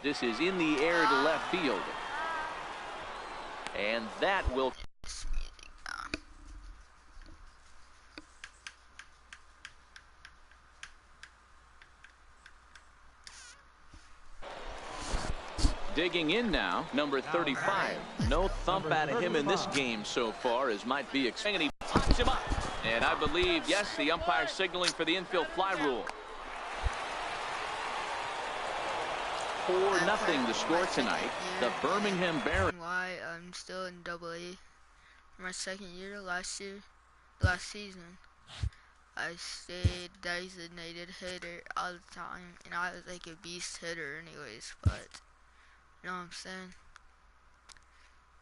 This is in the air to left field. And that will... Digging in now, number 35. No thump out of him in this game so far, as might be expected. And he pops him up. And I believe, yes, the umpire signaling for the infield fly rule. 4-0 the score tonight. The Birmingham Barons. Why I'm still in AA. My second year, last season, I stayed designated hitter all the time, and I was like a beast hitter anyways, but you know what I'm saying?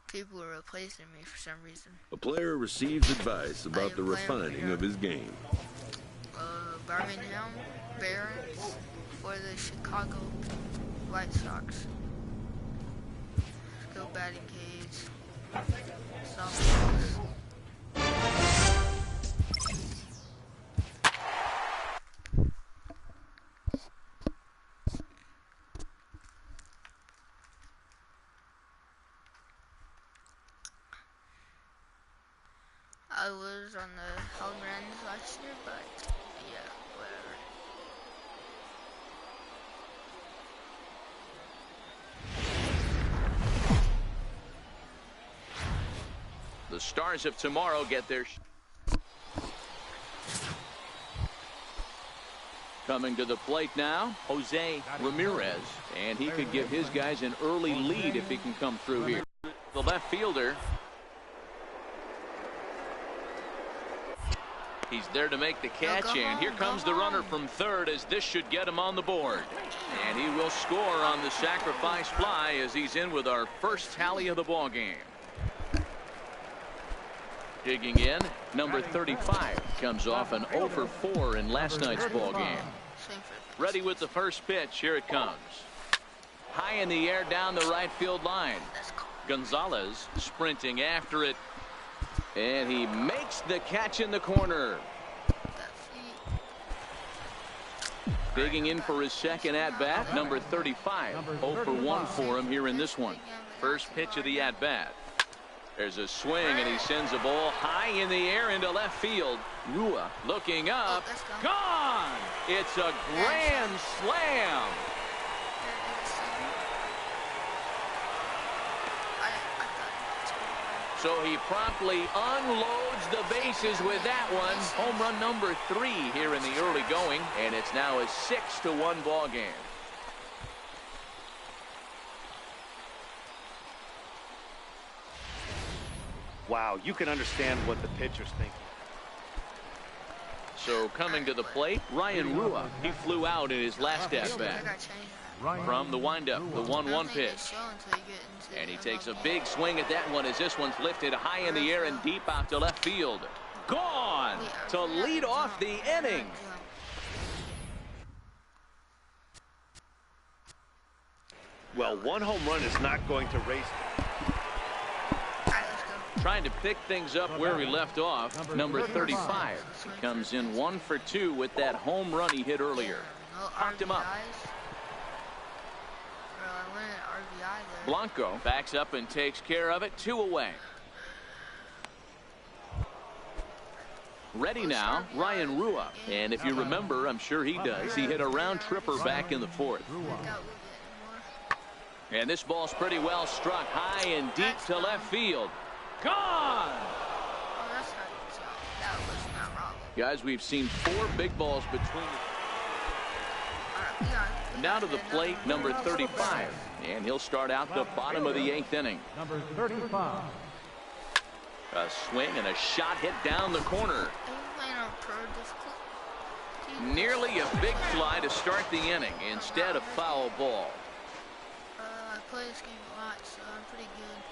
People were replacing me for some reason. A player receives advice about the refining of his game. Birmingham Barons for the Chicago White Sox. Let's go batting cage. Softballs. I was on the home runs last year, but yeah, whatever. The Stars of tomorrow get their... Coming to the plate now, Jose Ramirez. And he could give his guys an early lead if he can come through here. The left fielder. He's there to make the catch, and here comes the runner from third, as this should get him on the board. And he will score on the sacrifice fly as he's in with our first tally of the ball game. Digging in, number 35 comes off an 0 for 4 in last night's ball game. Ready with the first pitch. Here it comes. High in the air down the right field line. Gonzalez sprinting after it. And he makes the catch in the corner. Digging in for his second at-bat, number 35. 0 for 1 for him here in this one. First pitch of the at-bat. There's a swing, and he sends a ball high in the air into left field. Rua looking up. Gone! It's a grand slam. So he promptly unloads the bases with that one. Home run number 3 here in the early going, and it's now a 6-1 ball game. Wow, you can understand what the pitcher's thinking. So coming to the plate, Ryan Rua. He flew out in his last at-bat. From the windup, the 1-1 pitch. And he takes a big swing at that one as this one's lifted high in the air and deep out to left field. Gone to lead off the inning. Well, one home run is not going to raise. Trying to pick things up where he left off, number 35. He comes in 1 for 2 with that home run he hit earlier. Popped him up. Blanco backs up and takes care of it. 2 away. Ready now, Ryan Rua. And if you remember, I'm sure he does, he hit a round tripper back in the 4th. And this ball's pretty well struck high and deep to left field. Gone! Guys, we've seen 4 big balls between. Now to the plate, number 35. And he'll start out the bottom of the 8th inning. Number 35. A swing and a shot hit down the corner. Nearly a big fly to start the inning. Instead, a foul ball. I play this game a lot, so I'm pretty good.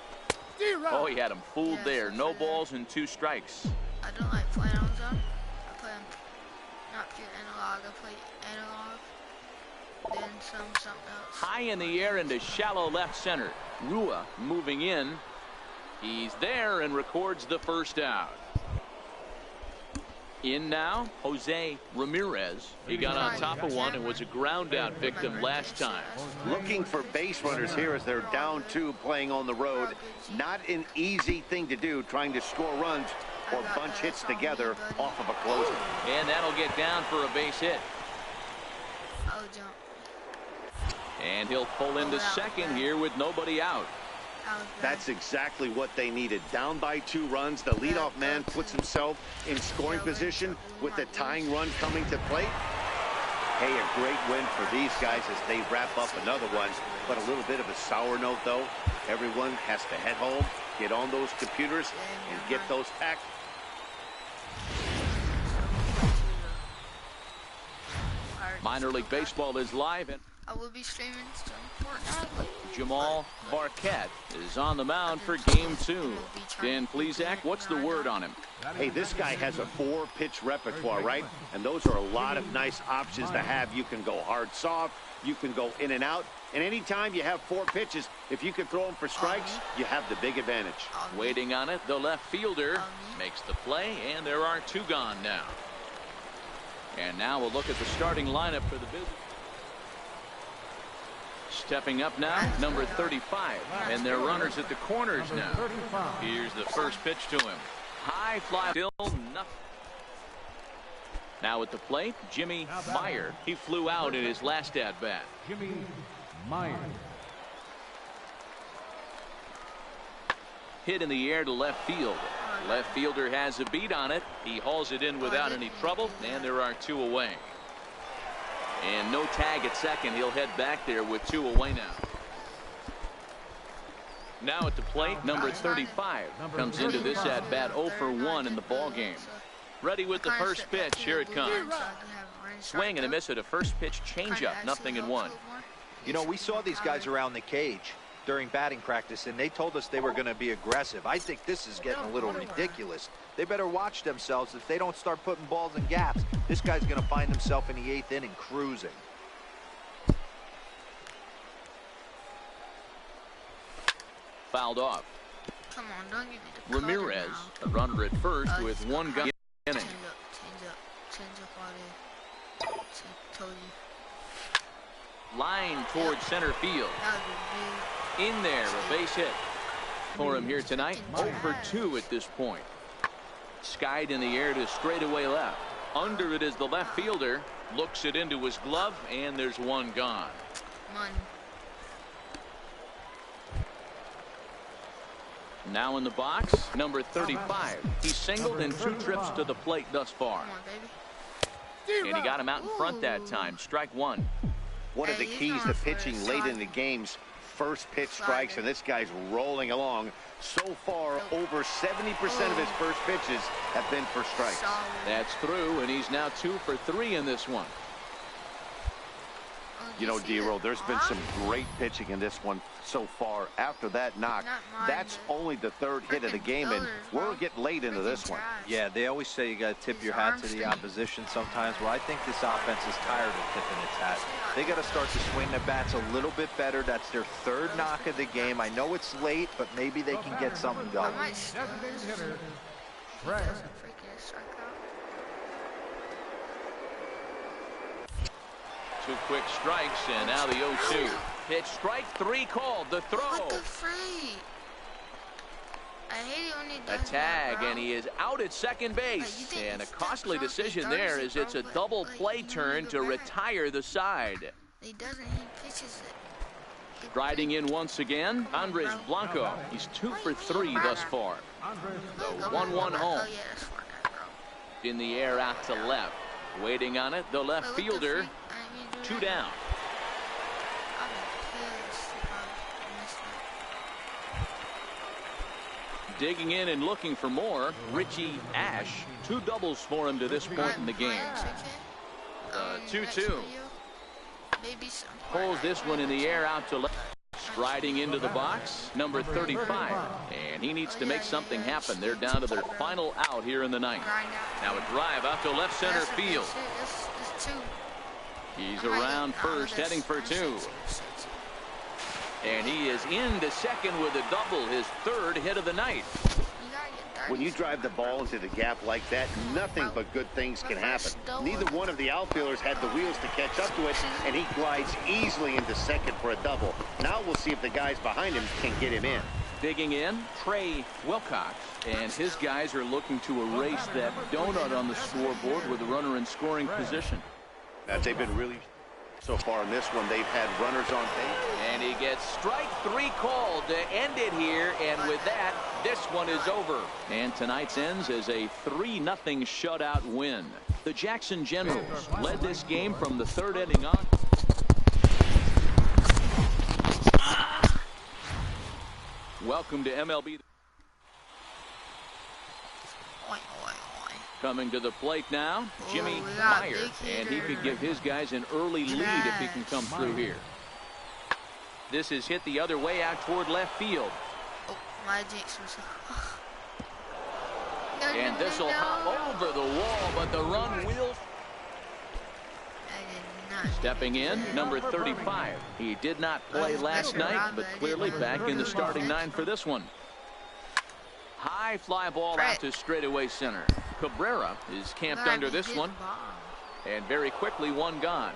Oh, he had him fooled there. No balls and 2 strikes. I don't like playing on zone. I play on not pure analog. I play analog. Then something else. High in the air into shallow left center. Rua moving in. He's there and records the first out. In now, Jose Ramirez. He got on top of one and was a ground out victim last time. Looking for base runners here as they're down 2 playing on the road. Not an easy thing to do, trying to score runs or bunch hits together off of a closer. And that'll get down for a base hit. And he'll pull into second here with nobody out. That's exactly what they needed. Down by 2 runs, the leadoff man puts himself in scoring position with the tying run coming to plate. Hey, a great win for these guys as they wrap up another one. But a little bit of a sour note, though. Everyone has to head home, get on those computers, and get those packed. Minor League Baseball is live, and I will be streaming some Fortnite. Jamal Barquette is on the mound for game 2. Dan Plesac, what's the word on him? Hey, this guy has a 4-pitch repertoire, right? And those are a lot of nice options to have. You can go hard, soft. You can go in and out. And anytime you have 4 pitches, if you can throw them for strikes, you have the big advantage. Waiting on it, the left fielder makes the play, and there are 2 gone now. And now we'll look at the starting lineup for the Visitors. Stepping up now, number 35, and they're runners at the corners now. Here's the first pitch to him. High fly, still nothing. Now at the plate, Jimmy Meyer. He flew out in his last at-bat. Jimmy Meyer. Hit in the air to left field. Left fielder has a beat on it. He hauls it in without any trouble, and there are 2 away. And no tag at second. He'll head back there with 2 away now. Now at the plate, number 35 comes into this at bat 0 for 1 in the ball game. Ready with the first pitch. Here it comes. Swing and a miss at a first pitch changeup. 0-1. You know, we saw these guys around the cage during batting practice, and they told us they were going to be aggressive. I think this is getting a little ridiculous. They better watch themselves. If they don't start putting balls in gaps, this guy's going to find himself in the 8th inning cruising. Fouled off. Come on, don't give me the Ramirez, a runner at first with 1 gun inning. Change up all day. Told you. Line towards center field. That was In there, a base hit for him here tonight. 0 for 2 at this point. Skied in the air to straightaway left. Under it is the left fielder. Looks it into his glove, and there's 1 gone. money. Now in the box, number 35. He's singled in 2 trips to the plate thus far. Come on, baby. And he got him out in front that time. Strike 1. One of the keys to pitching late in the game's first pitch strikes, and this guy's rolling along. So far, over 70% of his first pitches have been for strikes. That's through, and he's now 2 for 3 in this one. You know, D-Roll, there's been some great pitching in this one so far. After that knock, that's only the 3rd hit of the game, and we're getting late into this one. Yeah, they always say you got to tip your hat to the opposition sometimes. Well, I think this offense is tired of tipping its hat. They got to start to swing the bats a little bit better. That's their 3rd knock of the game. I know it's late, but maybe they can get something going. Two quick strikes, and now the 0-2. Pitch, strike 3 called. The throw. What the freak? I hate it when he does A tag, that, bro. and he is out at second base. And a costly decision there as it's a double play turn to retire the side. He doesn't, he pitches it. Striding in once again, Andres Blanco. He's 2 for 3 thus far. The 1-1 home. Oh, yeah, that's Fortnite, bro. In the air out to left. Waiting on it, the left Wait, what the fielder. freak? I didn't mean to do 2 that. down. I'm pissed if I missed it. Digging in and looking for more, Richie Ash. 2 doubles for him to this point in the game. 2-2. Pulls this one in the air out to left. Striding into the box, number 35. And he needs to make something happen. They're down to their final out here in the 9th. Now a drive out to left center field. He's around first, heading for 2. And he is into second with a double, his 3rd hit of the night. When you drive the ball into the gap like that, nothing but good things can happen. Neither one of the outfielders had the wheels to catch up to it, and he glides easily into second for a double. Now we'll see if the guys behind him can get him in. Digging in, Trey Wilcox, and his guys are looking to erase that donut on the scoreboard with a runner in scoring position. Now, they've been really so far in this one. They've had runners on base. And he gets strike 3 called to end it here, and with that, this one is over. And tonight's ends as a 3-0 shutout win. The Jackson Generals led this game from the 3rd inning on. Welcome to MLB. Coming to the plate now, Jimmy Meyer, and he could give his guys an early lead if he can come through here. This is hit the other way out toward left field. Oh, my jinx was... And this will hop over the wall, but the run will... Stepping in, number 35. He did not play last night, but clearly back in the starting 9 for this one. High fly ball out to straightaway center. Cabrera is camped under this one. And very quickly, one gone.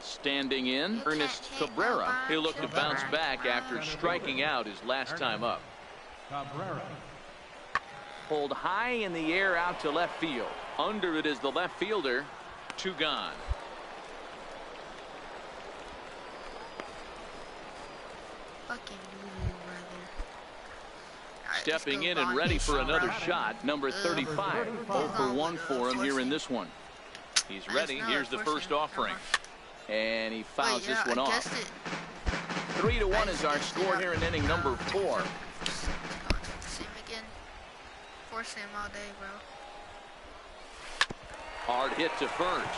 Standing in, Ernest Cabrera. He'll look to bounce back after striking out his last time up. Pulled high in the air out to left field. Under it is the left fielder. 2 gone. Stepping in and ready for another shot, number 35. 0 for 1 for him here in this one. He's ready. Here's the first offering. And he fouls this one off. 3-1 is our score here in inning number 4. Force him all day, bro. Hard hit to first.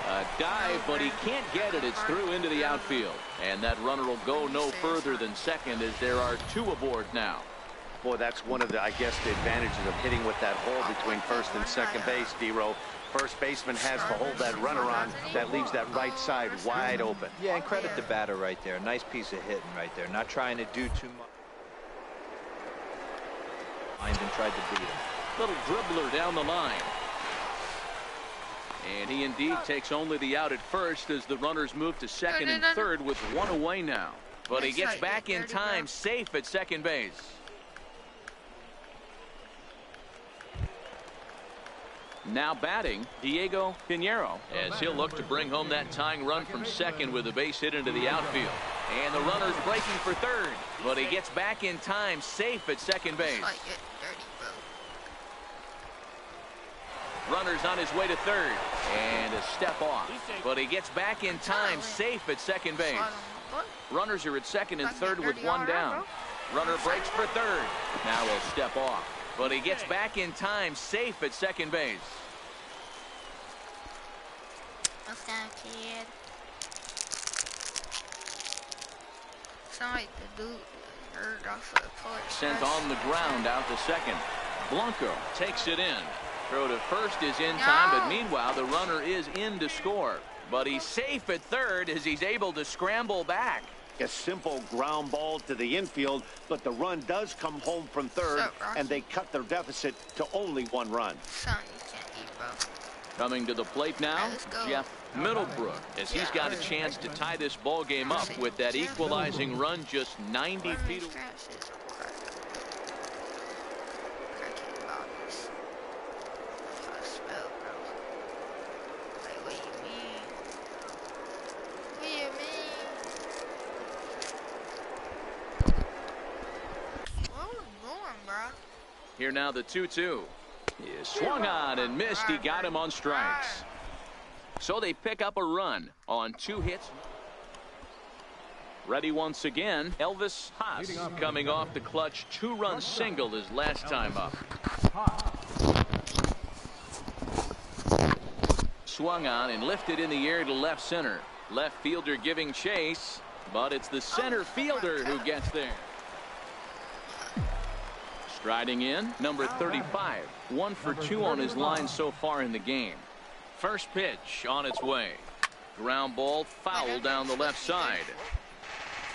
A dive, but he can't get it. It's through into the outfield. And that runner will go no further than second as there are 2 aboard now. Boy, that's one of the, I guess, the advantages of hitting with that hole between first and second base, D-Row. First baseman has to hold that runner on. That leaves that right side wide open. Yeah, and credit the batter right there. Nice piece of hitting right there. Not trying to do too much. And tried to beat him. Little dribbler down the line. And he indeed takes only the out at first as the runners move to second and third with 1 away now. But he gets back in time, safe at second base. Now batting, Diego Pinheiro, as he'll look to bring home that tying run from second with a base hit into the outfield. And the runner's breaking for third, but he gets back in time, safe at second base. Runner's on his way to third, and a step off, but he gets back in time, safe at second base. Runners are at second and third with 1 down. Runner breaks for third. Now he'll step off, but he gets back in time, safe at second base. What's that, kid? Sound like the dude heard off of the porch. Sent on the ground out to second. Blanco takes it in. Throw to first is in time, but meanwhile the runner is in to score. But he's safe at third as he's able to scramble back. A simple ground ball to the infield, but the run does come home from third, and they cut their deficit to only 1 run. Coming to the plate now, Jeff Middlebrook, as he's got a chance to tie this ball game up with that equalizing run just 90 feet away. Here now the 2-2. He is swung on and missed. He got him on strikes. So they pick up a run on 2 hits. Ready once again. Elvis Haas coming off the clutch 2-run single his last time up. Swung on and lifted in the air to left center. Left fielder giving chase, but it's the center fielder who gets there. Striding in, number 35. 1 for 2 on his line so far in the game. First pitch on its way. Ground ball foul down the left side.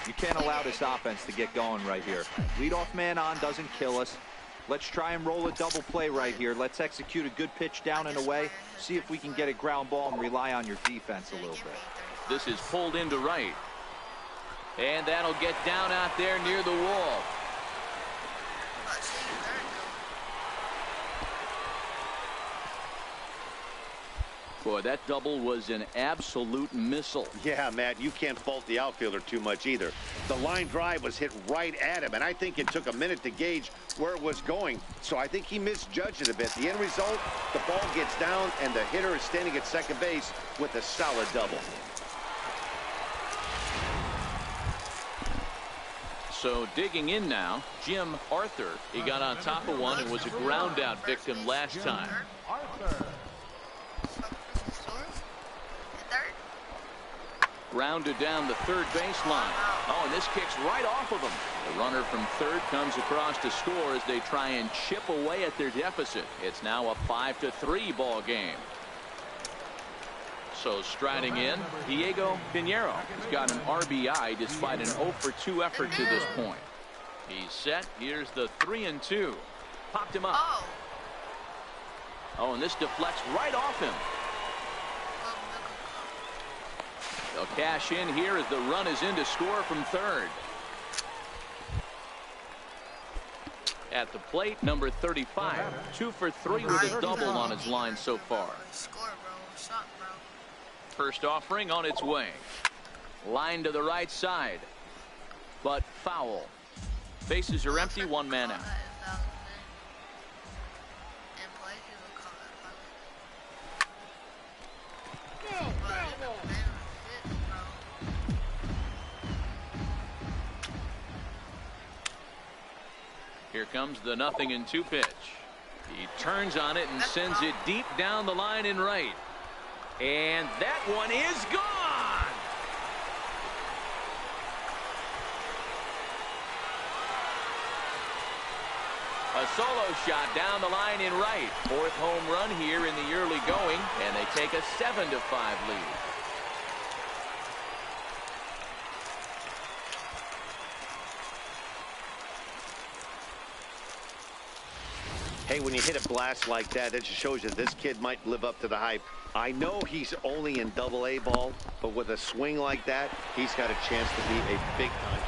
You can't allow this offense to get going right here. Leadoff man on doesn't kill us. Let's try and roll a double play right here. Let's execute a good pitch down and away. See if we can get a ground ball and rely on your defense a little bit. This is pulled into right. And that'll get down out there near the wall. Boy, that double was an absolute missile. Yeah, Matt, you can't fault the outfielder too much either. The line drive was hit right at him, and I think it took a minute to gauge where it was going. So I think he misjudged it a bit. The end result, the ball gets down, and the hitter is standing at second base with a solid double. So digging in now, Jim Arthur. He got on top of one and was a ground out victim last time. Grounded down the third baseline. Oh, and this kicks right off of him. The runner from third comes across to score as they try and chip away at their deficit. It's now a 5-3 ball game. So striding in, Diego Pinheiro has got an RBI despite an 0-for-2 effort to this point. He's set. Here's the 3-2. Popped him up. Oh, and this deflects right off him. They'll cash in here as the run is in to score from third. At the plate, number 35. 2 for 3 with a double on his line so far. First offering on its way. Line to the right side. But foul. Bases are empty, one man out. Here comes the 0-2 pitch. He turns on it and sends it deep down the line in right. And that one is gone. A solo shot down the line in right. Fourth home run here in the early going, and they take a 7-5 lead. Hey, when you hit a blast like that, it just shows you this kid might live up to the hype. I know he's only in Double-A ball, but with a swing like that, he's got a chance to be a big-time.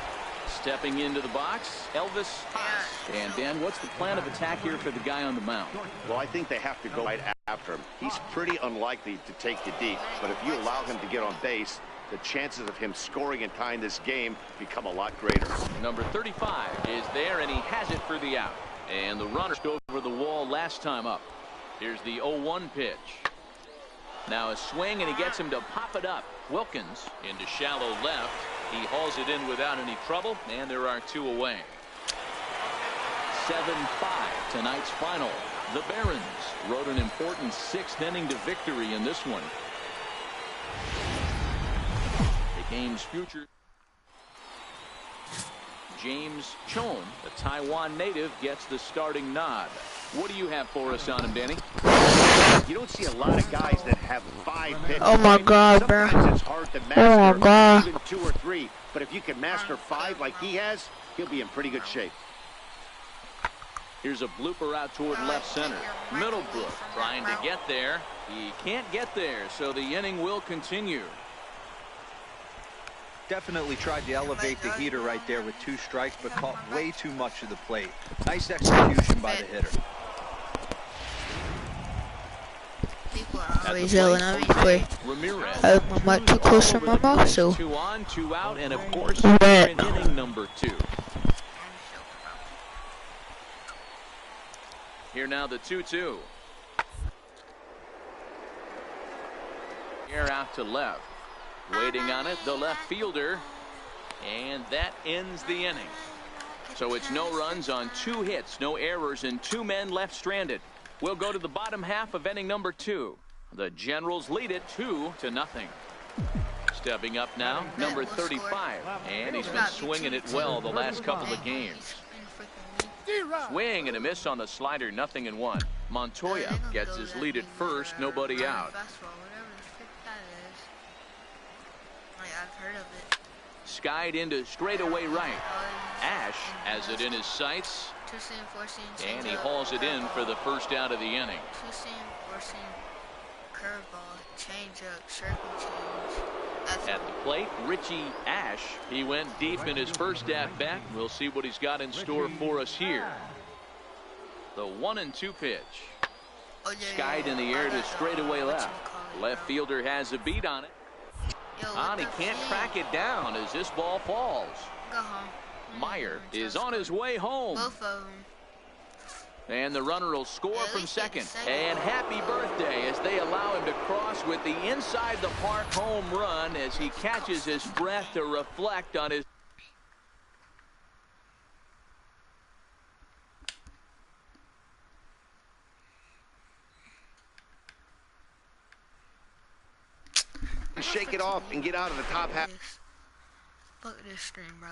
Stepping into the box, Elvis Haas. And Dan, what's the plan of attack here for the guy on the mound? Well, I think they have to go right after him. He's pretty unlikely to take you deep, but if you allow him to get on base, the chances of him scoring and tying this game become a lot greater. Number 35 is there, and he has it for the out. And the runner over the wall last time up. Here's the 0-1 pitch. Now a swing, and he gets him to pop it up. Wilkins into shallow left. He hauls it in without any trouble, and there are 2 away. 7-5 tonight's final. The Barons rode an important 6th inning to victory in this one. The game's future. James Chon, the Taiwan native, gets the starting nod. What do you have for us on him, Danny? You don't see a lot of guys that have 5 pitches. Oh my God, bro. Sometimes it's hard to master Oh my God. even 2 or 3. But if you can master 5 like he has, he'll be in pretty good shape. Here's a blooper out toward left center. Middlebrook trying to get there. He can't get there, so the inning will continue. Definitely tried to elevate the heater right there with 2 strikes, but caught way too much of the plate. Nice execution by the hitter. People are always yelling at me for Ramirez. I have my mic too close to my mouth, so 2 on, 2 out, and of course, in inning number 2. Here now the 2-2. Air out to left. Waiting on it, the left fielder. And that ends the inning. So it's no runs on 2 hits, no errors, and 2 men left stranded. We'll go to the bottom half of inning number 2. The Generals lead it 2-0. Stepping up now, number 35. And he's been swinging it well the last couple of games. Swing and a miss on the slider, 0-1. Montoya gets his lead at first, nobody out. I've heard of it. Skied into straightaway right. Ash has it in his sights. Two-seam, four-seam, And he changeup, hauls it in for the curveball. first out of the inning. Two-seam, four-seam, curveball, changeup, circle change. That's At the plate, Richie Ash. He went deep in his first at-bat. We'll see what he's got in store for us here. The 1-2 pitch. Oh, yeah, Skied in the air to straightaway left. Left fielder has a beat on it. And he can't track it down as this ball falls. Go home. Meyer is on his way home. Both of them. And the runner will score At from least get the second. second. And happy birthday as they allow him to cross with the inside the park home run as he catches his breath to reflect on his. Shake it off and get out of the top half. Look at this stream, bro.